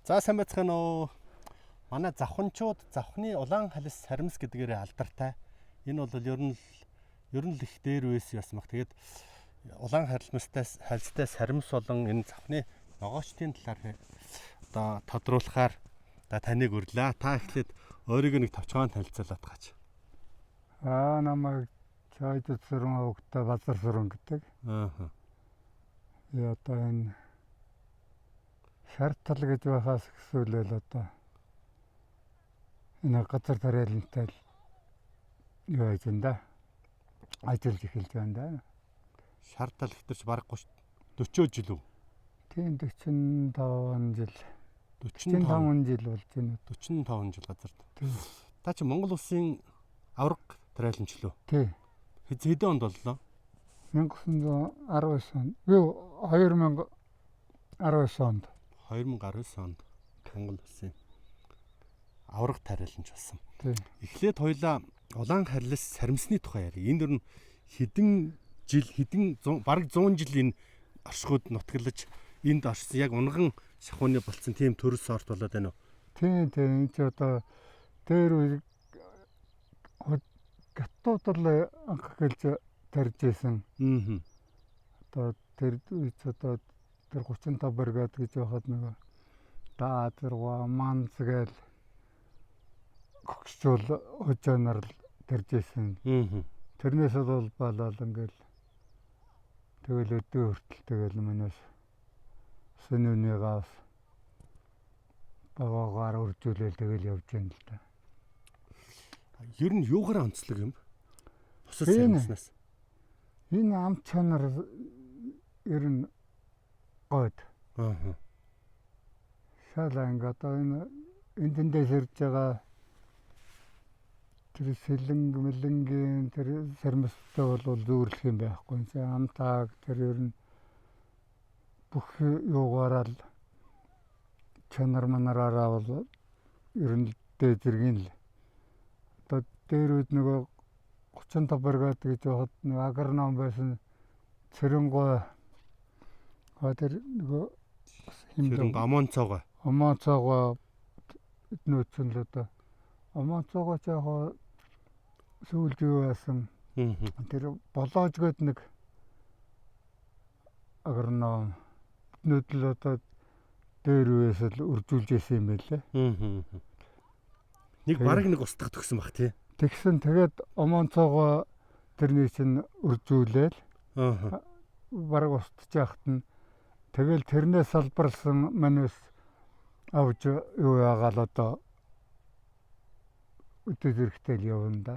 За сайн байцгаана уу. Манай завханчууд завхны улаан халис саримс гэдгээр алдартай. Энэ бол ер нь л их дээр байсан юм баг. Тэгээд улаан халистай саримс болон энэ завхны ногоочдын талаар одоо тодруулахаар таныг өрлөө. Та эхлээд өөрийгөө нэг товчхон танилцуулаад гаач. Намайг Чойд Сүрэн хөвгтэй Базар Сүрэн гэдэг. Одоо энэ шартал гэж байхаас ихсүүлэл одоо энэ газар тариалантай юу яаж энэ ажиллаж эхэлж байна да. Шартал ихтерч бараг 40 жил үү? Тийм 45 жил. 45 жил болж байна. 45 жил газар. Та чи Монгол улсын авраг тариаламж лөө? Тийм. Хэдэн онд боллоо? 1919 онд. Юу 2019 онд. 2019 онд Монгол улсын авраг тариаламж болсон. Тийм. Эхлээд хоёлаа улаан харилс саримсны тухай ярив. Энд дөрн хэдэн бараг 100 жил энэ оршихуйд нутаглаж энд оршсон яг унган шахууны болцсон тийм төрөл сорт болоод байна уу? Тийм. Энд ч одоо дээр гаттуудал анх гэлж тарж исэн. Одоо тэр үед одоо тэр 35 бригад гэж байхад нөгөө даазарва манц гээл гогсчул хожоонор л тарж исэн. Тэрнээс бол болол ингээл тэгэл өдөө хүртэл тэгэл манайс сүнүүнийгээс багаагаар үржүүлэл тэгэл явж байна л да. Ер нь юугаар онцлог юм? Бусад саримснаас. Энэ ам чанар ер нь гойд. Шаланг одоо энэ эндээс ирж байгаа тэр сэлэнг мэлэнгийн тэр саримстай бол зүүрлэх юм байхгүй. Амтаг тэр ер нь бүх юугаараа л чанар манараараа бол ер нь дээд зэргийн л. Одоо дээр үед нөгөө 35 бригад гэж байхад нэг агроном байсан цэрэнгой тэр нөгөө хэмжээ амонцоогоо эднөөцөн л одоо амонцоогоо ч яг сүүлд юу байсан тэр болоож гээд нэг агроном эднөөдөл одоо дээр үеэс л үржүүлж исэн юм байлээ. Нэг бараг нэг устгах төгсөн баг тий. Тэгсэн тэгээд амонцоогоо тэрний чинь үржүүлээл бараг устж яхад нь тэгэл тэрнээс салбарсан манайс авж юу яагаал одоо өдөр зэрэгтэй явна да.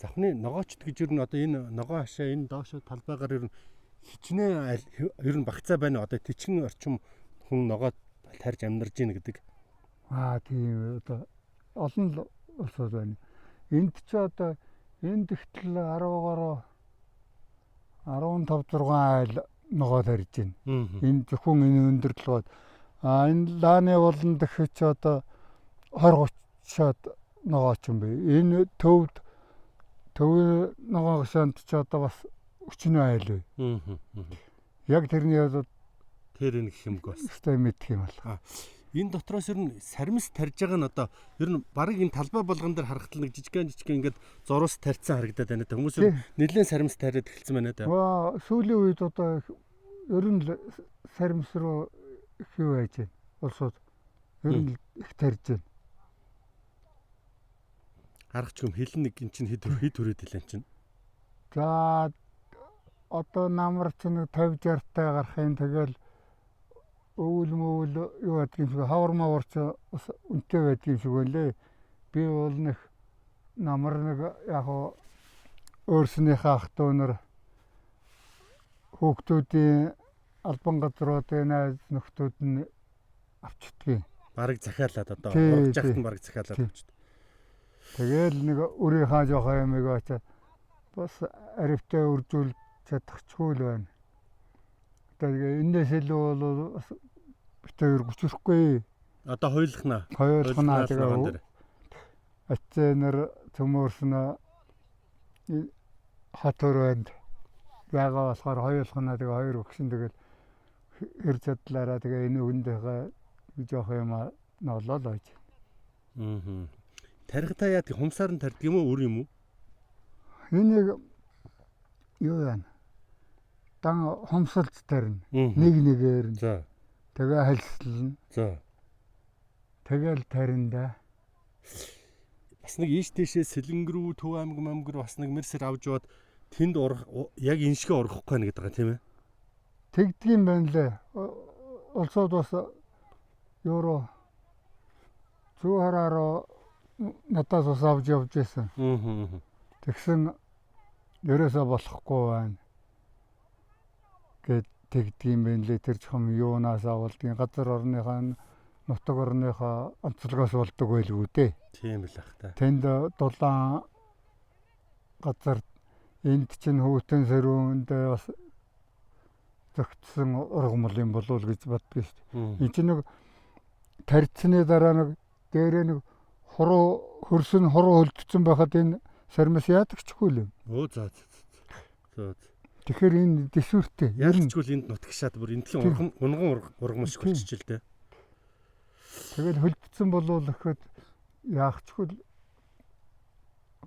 Завхны ногоочд гэж ер нь одоо энэ ногоо хашаа энэ доошо талбайгаар ер нь хичнээн ер нь багцаа байна. Одоо тичгэн орчим хүн ногоо тарьж амьдарж ийн гэдэг. Тийм одоо олон улсууд байна. Энд ч одоо энд ихтэл 10-оор 15-6 айл ногоо тарьж байна. Энэ зөвхөн энэ өндөр толгойд. Энэ лааны болон дахиж одоо 20-30-аад ногооч юм бэ. Энэ төв ногоо гашаанд ч одоо бас 40 айл бай. Яг тэрний одоо тэр энэ гэх юмг бас өстэй мэдх юм бол. Энэ дотроос ер нь саримс тарьж байгаа нь одоо ер нь бараг энэ талбай болгон дээр харахтал нэг жижигхэн ингээд зурус тарьцсан харагдаад байна. Хүмүүс нэлээд саримс тариад эхэлсэн байна да. Сүүлийн үед одоо ер нь саримс руу их юу байж байна. Улсууд ер нь их тарьж байна. Харагч юм хэлэн нэг чинь хэд хүрээд хэлэн чинь. За одоо намар ч нэг 50-60 таа гарахын тэгэл өвөл юу гэдэг юм шиг хавар маварч үнэтэй байдаг юм шиг байлээ. Би бол нэг намар нэг яг өөрснийхээ ах トゥ нар хүүхдүүдийн албан газруудын найз нөхдүүд нь авчдгийг. Бараг захиалаад одоо урагж яхад нь бараг захиалаад авчд. Тэгэл нэг өөрийнхөө жоохон юмыг очоод бас аривтай үржүүл чадчихгүй л байна. Тэгээ энэс илүү бол бас битээр гүчрэхгүй. Одоо хойлохнаа. Тэгээ ачнаар төмөрснө хатөрөнд ягаа болохоор хойлохнаа тэгээ хоёр өгсөн тэгэл хэр чадлаараа тэгээ энэ үгэндээ жоох юм ноолоо л байж. Тархитаа яа тэг хумсаар нь тарьдаг юм уу өөр юм уу? Энийг юу яана? Дан хумсалж тарина. Нэг нэгээр нь. За. Тэгээ хальслна. За. Тэгэл тарина. Бас нэг ийш тийшээ Сэлэнг рүү Төв аймаг мамгэр бас нэг мэрсэр авч яваад тэнд яг энэ шигэ орохгүй нэ гэдэг байгаа тийм ээ. Тэгдгийм байна лээ. Улсууд бас евро зүү хараараа надаас бас авч явж байсан. Тэгсэн ерөөсөө болохгүй байна. Гэт тэгдгийм байна лээ. Тэр чом юунаас авалдгийн газар орныхаа нутаг орныхоо онцлогоос болдог байлгүй дээ. Тийм л ах та. Тэнд дулаан газар энд чинь хүүтэн сэрүүнд бас зөгтсөн ургамал юм болов уу гэж боддог шүү дээ. Энд чинь нэг тарьцны дараа нэг дээрээ нэг хөрсөн хуруу хөлдсөн байхад энэ сармас яадаг ч үгүй л юм. Оо за. Тэгэхээр энэ дэсвэртэй. Ялчгүй энд нутгшаад бүр энтхийн унган ургамал шиг болчихж л дээ. Тэгэл хөлдсөн болов гэхэд яахчгүй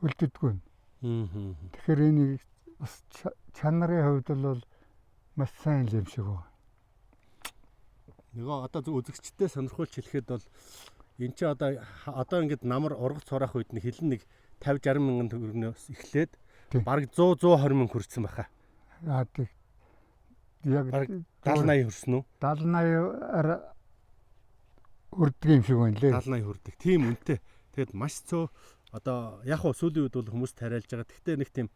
хөлддөггүй. Тэгэхээр энийг бас чанарын хувьд бол маш сайн юм шиг байна. Нөгөө одоо үзэгчтэй сонирхуулж хэлэхэд бол эн чи одоо ингээд намар ургац сураах үед нэг хилэн нэг 50-60 мянган төгрөгнөөс эхлээд бараг 100-120 мянга хүрсэн баха. Аа тэг. Яг 70-80 хүрсэн үү? 70-80-аар хүрдэг юм шиг байна лээ. 70-80 хүрдэг. Тийм үнэтэй. Тэгэд маш цөө одоо яг хөө сүүлийн үед бол хүмүүс тариалж байгаа. Гэхдээ нэг тийм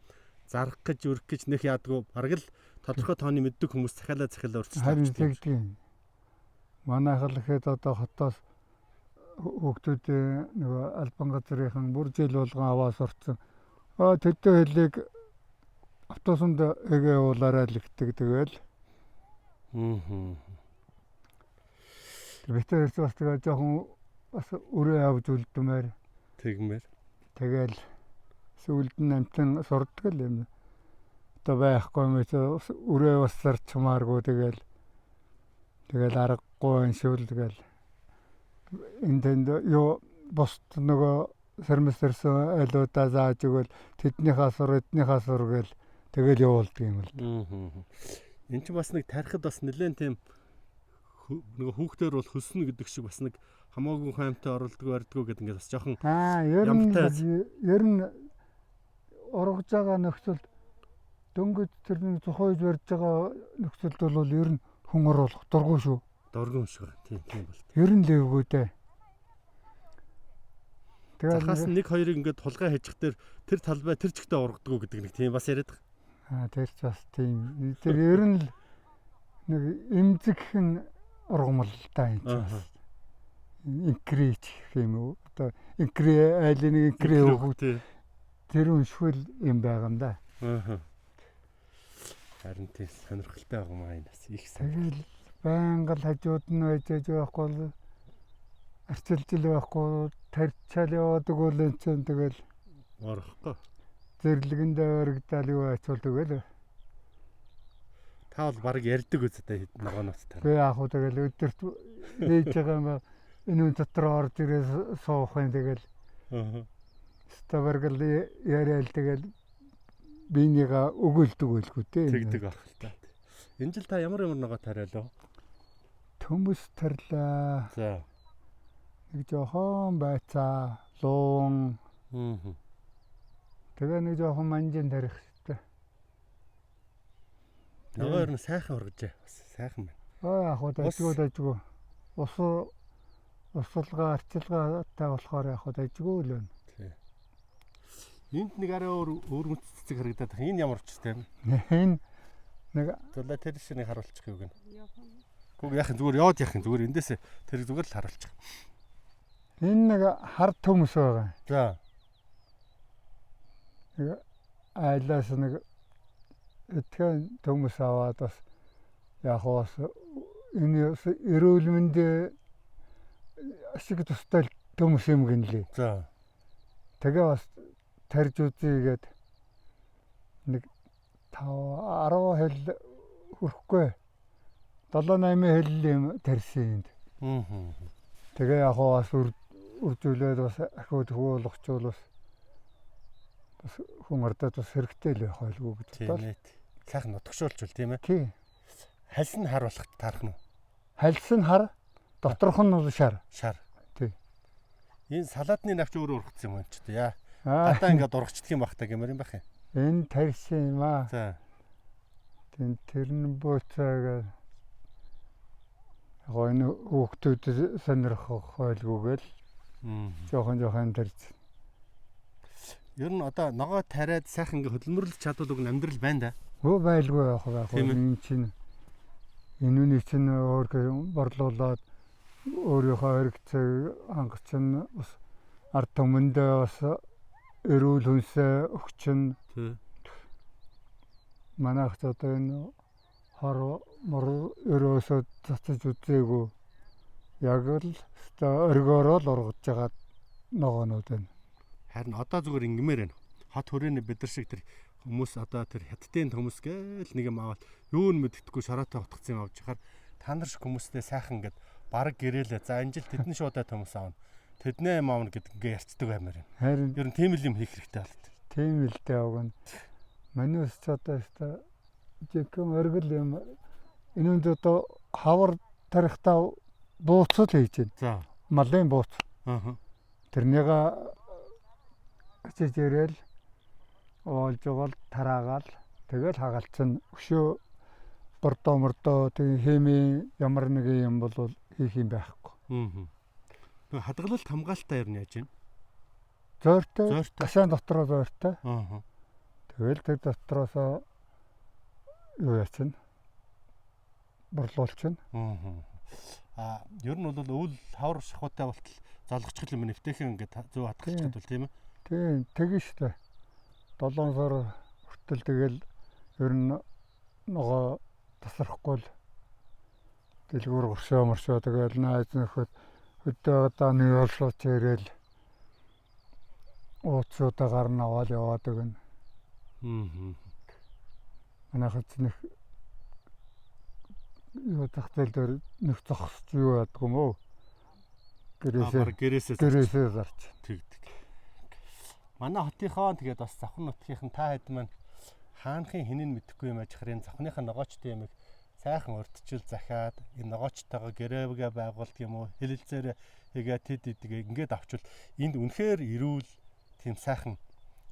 зарах гэж өрөх гэж нэх яадгүй бараг л тодорхой тооны мэддэг хүмүүс захиалаа урьдчилж харин тэгдэг. Манайх л ихэд одоо хотоос хүүхдүүд нөгөө албан газрынхан бүр жил болгон аваа сурцсан. Төдөө хэлийг автобусанд эгээ уулаарай л ихдэг тэгэл. Битэрс бас тэгээ жоохон бас өрөө авч үлдмээр. Тэгмээр. Тэгэл сүүлд нь амтан сурдаг л юм. Одоо байхгүй юм чи өрөө бас зарчмааргүй тэгэл аргагүй шивл тэгэл. Энд юу бос нөгөө сармисэрсэн айлуудаа зааж өгөөл тэднийхээ сур гэл тэгэл явуулдаг юм л. Энд чинь бас нэг тарихад бас нэлээд тийм нөгөө хүүхдээр бол хөснө гэдэг шиг бас нэг хамаагүй хаймтай оролдгоо ордгоо гэдэг ингээд бас жоохон ер нь ургаж байгаа нөхцөлд дөнгөж тэр нэг зохиож барьж байгаа нөхцөлд бол ер нь хүн оруулах дургүй шүү. Дургүй шүү. Тийм бол. Ер нь левгүй дээ. Захаас нэг хоёрыг ингээд тулгай хажих тэр талбай тэр чигтээ ургадгүй гэдэг нэг тийм бас яриад байгаа. Тэр ч бас тийм. Тэр ер нь нэг эмзэгхэн ургамал та юм чинь. Инкрич юм уу? Одоо айлын инкрээ өгөх тэр үншгэл юм байгаа юм да. Харин тийм сонирхолтой байгаа маа энэ бас их тэгэл байнга л хажууд нь байж байхгүй арчилж л байхгүй тарьчаал яваадаг бол энэ чинь тэгэл орохгүй. Зэрлэгэндээ өргөдөл юу ачвал тэгэл. Та бол баг ярьдаг үстэй ногооноос та. Би яг хөө тэгэл өдөрт нээж байгаа юм ба энэ дотор орж ирээ суух юм тэгэл. Ставаргал яриад тэгэл бинийга өгөөлдөг байлгүй дээ. Тэгдэг ах л та. Энэ жил та ямар ногоо тариалаа? Төмөс тарлаа. За. Нэг жоохон байцаа, луун. Тэгээ нэг жоохон манжин тарих хэрэгтэй. Ногоор нь сайхан ургажээ. Бас сайхан байна. Яг хөө дажгүй. Усалгаа арчилгаатай болохоор яг хөө дажгүй л байна. Энд нэг арай өөр үнцэцэг харагдаад байна. Энэ ямар учиртай юм? Энэ нэг зулаа тэр шиг нэг харуулчих юу гэнэ. Гүг яахын зүгээр яваад яахын зүгээр эндээс тэр зүгээр л харуулчих. Энэ нэг хар төмөс байгаа. За. Нэг айлаас нэг этхэн төмөс аваад бас яг бас энэ эрүүл мэндийн ашиг тустай төмөс юм гинлээ. За. Тэгээ бас тарж үзье гээд нэг 5-10 хэл хүрхгүй 7-8 хэл юм тарьсан энд. Тэгээ яг бас үржүүлээд бас ахиуд хөвөлгчүүл бас хүн ардад бас хэрэгтэй л байх байлгүй гэж бодлоо. Сайхан нутгшуулчвал тийм ээ. Тий. Хальс нь хар болохт таарах нь. Хальс нь хар, доторх нь бол шар. Шар. Тий. Энэ салаадны навч өөрөө ургацсан юм ч тийм яа. Гадаа ингээд ургацдаг юм бах та гэмээр юм бах юм. Энэ тарьсан юм аа. За. Тэр нь бууцаагаа энэ хүүхдүүд сонирхох байлгүйгээл жоохон тарьж. Ер нь одоо ногоо тариад сайхан ингээд хөдөлмөрлөж чадвал уг амьдрал байна да. Өө байлгүй яах вэ? Энэ чинь энүүний чинь өөргөө борлуулад өөрийнхөө хэрэгцээг хангах чинь бас ард түмэндээ бас эрүүл хүнсээ өгчин. Манайх ч одоо энэ хор мор өрөөсөө цацаж үзээгүй. Яг л өргөөрөө л ургаж байгаа ногоонууд байна. Харин одоо зүгээр ингэмээр байна. Хот хүрээний бид нар шиг тэр хүмүүс одоо тэр хятадын хүмүүс гээл нэг юм аваад юу нь мэддэхгүй шороотой утгацсан юм авч яхаар та нар шиг хүмүүстэй сайхан ингээд бараг гэрээлээ. За энэ жил тэдний шуудаа хүмүүс аавна. Тэднээ юм аавна гэдэг ингээ ярьцдаг баймаар юм. Харин ер нь тийм л юм хийх хэрэгтэй болт. Тийм л дээ авна. Манайс ч одоо жинхэнэ өргөл юм. Энэнд одоо хавар тарихтаа бууцал хийж байна. За. Малын бууц. Тэрнийг хичээж ирээл оолж угаал тараагаал тэгэл хагалцсан өшөө бордоо тэг хими ямар нэг юм бол хийх юм байхгүй. Хадгалалт хамгаалалтаа ер нь яаж байна? Зөөртэй. Гашаан дотроо зөөртэй. Тэгэл тэр дотроос юу яачин? Борлуулчин. Ер нь бол өвөл хавар шахуутай болтол залгочих юм нэвтэхэн ингээд зөв хадгалж чадвал тийм ээ. Тийм, тэгэн штэ. 7 сар хүртэл тэгэл ер нь ногоо тасрахгүй л дэлгүүр гуршоо тэгэл найз нөхөд хөдөө дааны олшооч ирээл ууцуудаа гарна аваад яваад өгнө. Манайхад нэг юу тахтал дээр нэг зогсч юу ядг юм уу? Гэрээсээ зарч тэгдэг. Манай хотынхоо тэгээд бас завхан нутгийнхан та хэд маань хаанхын хинэн мэдэхгүй юм ажихрын завхныхаа ногоочтой юмыг сайхан урдчил захиад энэ ногоочтойгоо гэрээгээ байгуулдаг юм уу хэлэлцээр хийгээд тэдгээ ингээд авчвал энд үнэхээр эрүүл тийм сайхан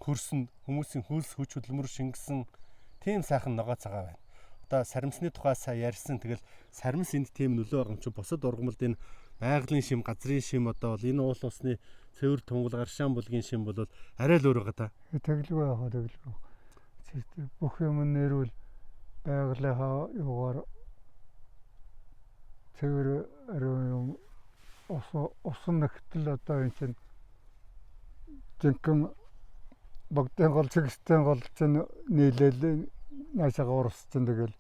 хөрсөн хүмүүсийн хөлс хүч хөдөлмөр шингэсэн тийм сайхан ногоо цагаан байна. Одоо саримсны тухай сайн ярьсан тэгэл саримс энд тийм нөлөө байгаа юм чи бусад ургамалд энэ байгалийн шим газрын шим одоо бол энэ уул усны цэвэр тунгал гаршаан булгийн шим бол арай л өөр байгаа та. Тэглгүй яах тэглгүй. Бүх юм нэрвэл байгалийнхаа юугаар цэвэр юм усан нэгтэл одоо энэ чинь жинхэнэ богдын гол цэгцтэй гол чинь нийлээл наашаага урсч тэгэл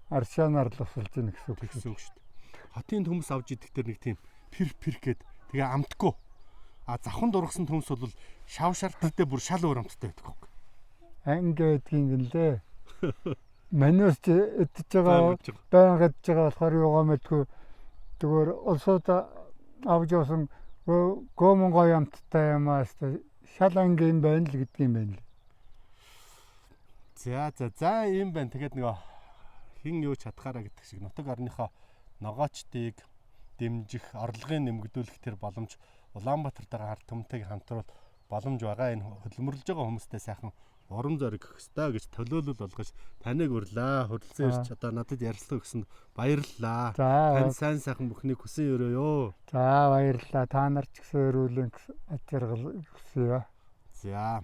аршаанаар л усалж ийн гэсэн үг шүү дээ. Хотын хүмүүс авж идэх тэр нэг тийм пир гээд тэгээ амтгүй. Завхан дургасан төмс бол шав шарттай бүр шал өөр амттай байдаг хөөх. Ангидгийн гэлээ. Манайс идэж байгаа байнга идэж байгаа болохоор юугаа мэдгүй. Тэгвэр улсууд авж явсан гомонгой амттай юмаас шал ангийн байна л гэдэг юм байна л. За юм байна. Тэгээд нөгөө хин юу чадхаараа гэдэг шиг нутаг орныхоо ногоочдыг дэмжих, орлогын нэмэгдүүлэх тэр боломж Улаанбаатартайгаа ард түмтэйг хамтруул боломж байгаа. Энэ хөдөлмөрлөж байгаа хүмүүстэй сайхан урам зориг өгөх ёстой гэж төлөөлөл болгож таныг урлаа. Хөрлсөн ирч одоо надад ярилцлага өгсөнд баярлалаа. Тань сайн сайхан бүхнийг хүсэн өрөөё. За баярлалаа. Та нар ч гэсэн өрөөлөн аж аргал хүсье. За.